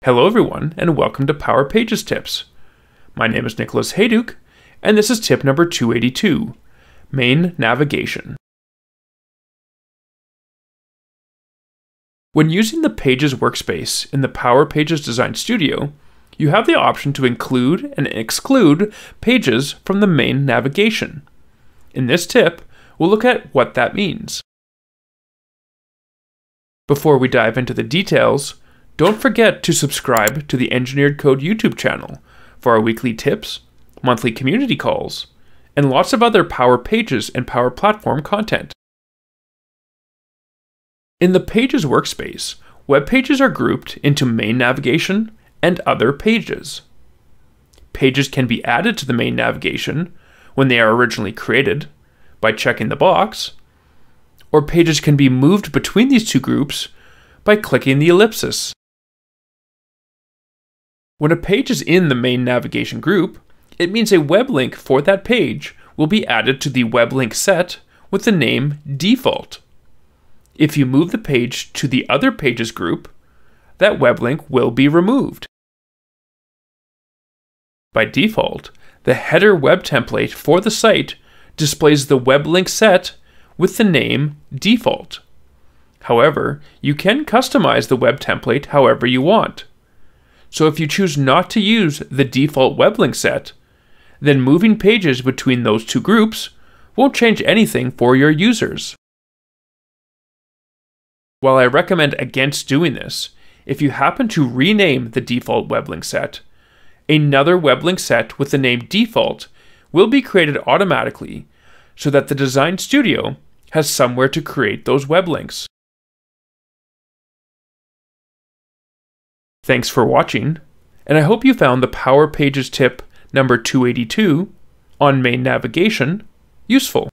Hello everyone, and welcome to Power Pages Tips. My name is Nicholas Hayduke, and this is tip number 282, Main Navigation. When using the Pages workspace in the Power Pages Design Studio, you have the option to include and exclude pages from the main navigation. In this tip, we'll look at what that means. Before we dive into the details, don't forget to subscribe to the Engineered Code YouTube channel for our weekly tips, monthly community calls, and lots of other Power Pages and Power Platform content. In the Pages workspace, web pages are grouped into main navigation and other pages. Pages can be added to the main navigation when they are originally created by checking the box, or pages can be moved between these two groups by clicking the ellipsis. When a page is in the main navigation group, it means a web link for that page will be added to the web link set with the name default. If you move the page to the other pages group, that web link will be removed. By default, the header web template for the site displays the web link set with the name default. However, you can customize the web template however you want. So if you choose not to use the default web link set, then moving pages between those two groups won't change anything for your users. While I recommend against doing this, if you happen to rename the default web link set, another web link set with the name default will be created automatically so that the Design Studio has somewhere to create those web links. Thanks for watching, and I hope you found the Power Pages tip number 282 on main navigation useful.